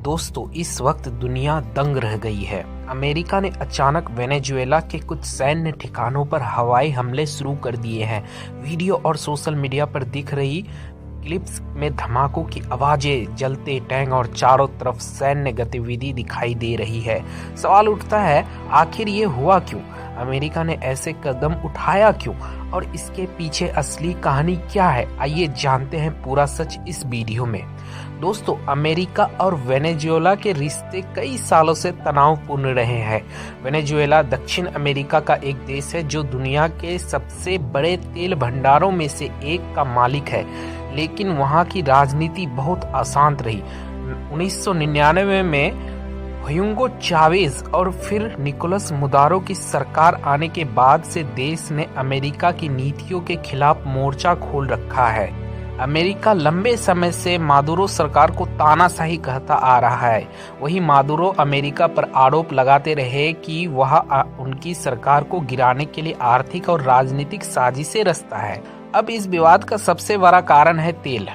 दोस्तों, इस वक्त दुनिया दंग रह गई है। अमेरिका ने अचानक वेनेजुएला के कुछ सैन्य ठिकानों पर हवाई हमले शुरू कर दिए हैं। वीडियो और सोशल मीडिया पर दिख रही क्लिप्स में धमाकों की आवाजें, जलते टैंक और चारों तरफ सैन्य गतिविधि दिखाई दे रही है। सवाल उठता है, आखिर ये हुआ क्यों? अमेरिका ने ऐसे कदम उठाया क्यों और इसके पीछे असली कहानी क्या है? आइए जानते हैं पूरा सच इस वीडियो में। दोस्तों, अमेरिका और वेनेजुएला के रिश्ते कई सालों से तनावपूर्ण रहे हैं। वेनेजुएला दक्षिण अमेरिका का एक देश है जो दुनिया के सबसे बड़े तेल भंडारों में से एक का मालिक है, लेकिन वहां की राजनीति बहुत अशांत रही। 1999 में ह्यूगो चावेज और फिर निकोलस मदुरो की सरकार आने के बाद से देश ने अमेरिका की नीतियों के खिलाफ मोर्चा खोल रखा है। अमेरिका लंबे समय से मदुरो सरकार को तानाशाही कहता आ रहा है। वहीं मदुरो अमेरिका पर आरोप लगाते रहे कि वह उनकी सरकार को गिराने के लिए आर्थिक और राजनीतिक साजिशें रचता है। अब इस विवाद का सबसे बड़ा कारण है तेल।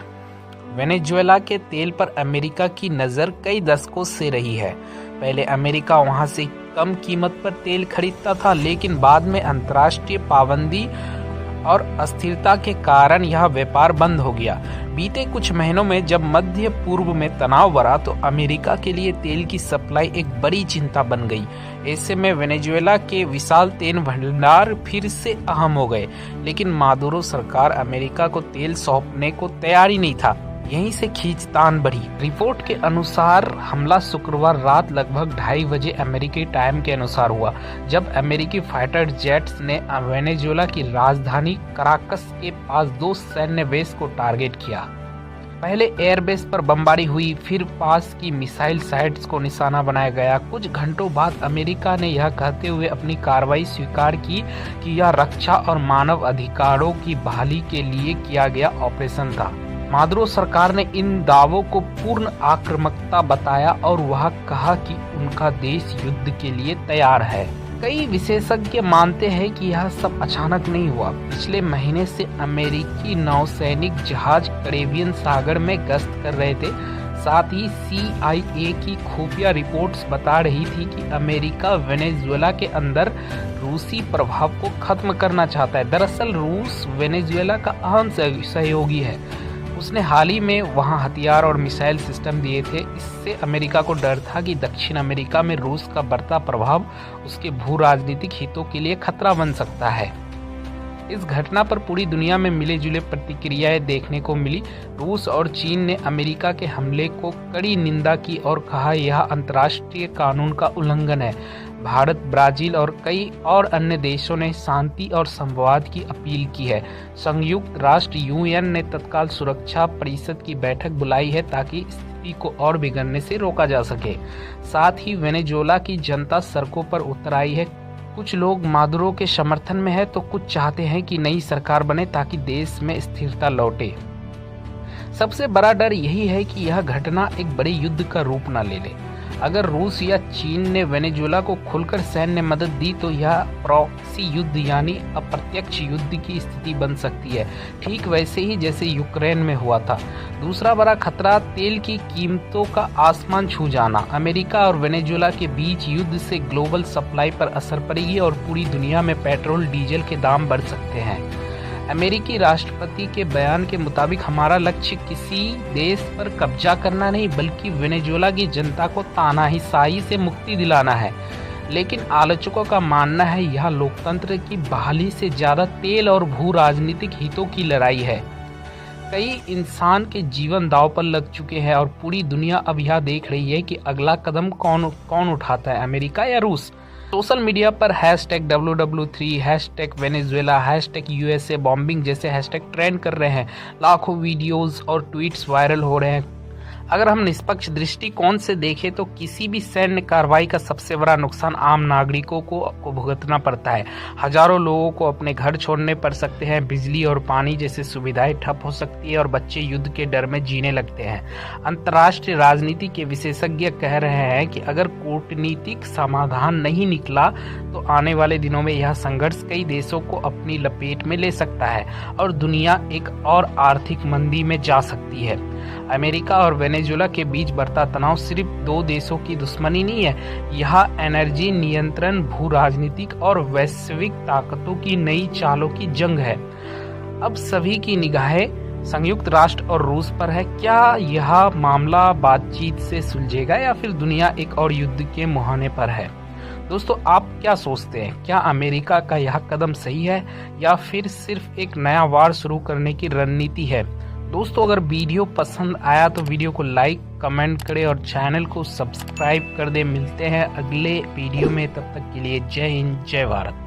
वेनेजुएला के तेल पर अमेरिका की नज़र कई दशकों से रही है। पहले अमेरिका वहां से कम कीमत पर तेल खरीदता था, लेकिन बाद में अंतर्राष्ट्रीय पाबंदी और अस्थिरता के कारण यह व्यापार बंद हो गया। बीते कुछ महीनों में जब मध्य पूर्व में तनाव बढ़ा तो अमेरिका के लिए तेल की सप्लाई एक बड़ी चिंता बन गई। ऐसे में वेनेजुएला के विशाल तेल भंडार फिर से अहम हो गए, लेकिन मदुरो सरकार अमेरिका को तेल सौंपने को तैयार ही नहीं था। यहीं से खींचतान बढ़ी। रिपोर्ट के अनुसार हमला शुक्रवार रात लगभग 2:30 बजे अमेरिकी टाइम के अनुसार हुआ, जब अमेरिकी फाइटर जेट्स ने वेनेजुएला की राजधानी कराकस के पास 2 सैन्य बेस को टारगेट किया। पहले एयरबेस पर बमबारी हुई, फिर पास की मिसाइल साइट्स को निशाना बनाया गया। कुछ घंटों बाद अमेरिका ने यह कहते हुए अपनी कार्रवाई स्वीकार की कि यह रक्षा और मानव अधिकारों की बहाली के लिए किया गया ऑपरेशन था। मदुरो सरकार ने इन दावों को पूर्ण आक्रामकता बताया और वह कहा कि उनका देश युद्ध के लिए तैयार है। कई विशेषज्ञ मानते हैं कि यह सब अचानक नहीं हुआ। पिछले महीने से अमेरिकी नौसैनिक जहाज कैरेबियन सागर में गश्त कर रहे थे। साथ ही CIA की खुफिया रिपोर्ट्स बता रही थी कि अमेरिका वेनेजुएला के अंदर रूसी प्रभाव को खत्म करना चाहता है। दरअसल रूस वेनेजुएला का अहम सहयोगी है। उसने हाल ही में वहां हथियार और मिसाइल सिस्टम दिए थे। इससे अमेरिका को डर था कि दक्षिण अमेरिका में रूस का बढ़ता प्रभाव उसके भू राजनीतिक हितों के लिए खतरा बन सकता है। इस घटना पर पूरी दुनिया में मिले जुले प्रतिक्रियाएं देखने को मिली। रूस और चीन ने अमेरिका के हमले को कड़ी निंदा की और कहा यह अंतर्राष्ट्रीय कानून का उल्लंघन है। भारत, ब्राजील और कई और अन्य देशों ने शांति और संवाद की अपील की है। संयुक्त राष्ट्र UN ने तत्काल सुरक्षा परिषद की बैठक बुलाई है ताकि स्थिति को और बिगड़ने से रोका जा सके। साथ ही वेनेजुएला की जनता सड़कों पर उतर आई है। कुछ लोग मदुरो के समर्थन में है तो कुछ चाहते हैं कि नई सरकार बने ताकि देश में स्थिरता लौटे। सबसे बड़ा डर यही है कि यह घटना एक बड़े युद्ध का रूप न ले ले। अगर रूस या चीन ने वेनेजुएला को खुलकर सैन्य मदद दी तो यह प्रॉक्सी युद्ध यानी अप्रत्यक्ष युद्ध की स्थिति बन सकती है, ठीक वैसे ही जैसे यूक्रेन में हुआ था। दूसरा बड़ा खतरा तेल की कीमतों का आसमान छू जाना। अमेरिका और वेनेजुएला के बीच युद्ध से ग्लोबल सप्लाई पर असर पड़ेगी और पूरी दुनिया में पेट्रोल डीजल के दाम बढ़ सकते हैं। अमेरिकी राष्ट्रपति के बयान के मुताबिक हमारा लक्ष्य किसी देश पर कब्जा करना नहीं, बल्कि वेनेजुएला की जनता को तानाशाही से मुक्ति दिलाना है। लेकिन आलोचकों का मानना है यह लोकतंत्र की बहाली से ज़्यादा तेल और भू राजनीतिक हितों की लड़ाई है। कई इंसान के जीवन दांव पर लग चुके हैं और पूरी दुनिया अब यह देख रही है कि अगला कदम कौन उठाता है, अमेरिका या रूस। सोशल मीडिया पर #WW3, #वेनेजुएला, #USA बॉम्बिंग जैसे हैशटैग ट्रेंड कर रहे हैं। लाखों वीडियोस और ट्वीट्स वायरल हो रहे हैं। अगर हम निष्पक्ष दृष्टिकोण से देखें तो किसी भी सैन्य कार्रवाई का सबसे बड़ा नुकसान आम नागरिकों को भुगतना पड़ता है। हजारों लोगों को अपने घर छोड़ने पड़ सकते हैं, बिजली और पानी जैसी सुविधाएं ठप हो सकती है और बच्चे युद्ध के डर में जीने लगते हैं। अंतर्राष्ट्रीय राजनीति के विशेषज्ञ कह रहे हैं कि अगर कूटनीतिक समाधान नहीं निकला तो आने वाले दिनों में यह संघर्ष कई देशों को अपनी लपेट में ले सकता है और दुनिया एक और आर्थिक मंदी में जा सकती है। अमेरिका और वेनेजुएला के बीच बढ़ता तनाव सिर्फ दो देशों की दुश्मनी नहीं है, यह एनर्जी नियंत्रण, भू राजनीतिक और वैश्विक ताकतों की नई चालों की जंग है। अब सभी की निगाहें संयुक्त राष्ट्र और रूस पर है। क्या यह मामला बातचीत से सुलझेगा या फिर दुनिया एक और युद्ध के मुहाने पर है? दोस्तों, आप क्या सोचते हैं? क्या अमेरिका का यह कदम सही है या फिर सिर्फ एक नया वार शुरू करने की रणनीति है? दोस्तों, अगर वीडियो पसंद आया तो वीडियो को लाइक, कमेंट करें और चैनल को सब्सक्राइब कर दें। मिलते हैं अगले वीडियो में, तब तक के लिए जय हिंद, जय भारत।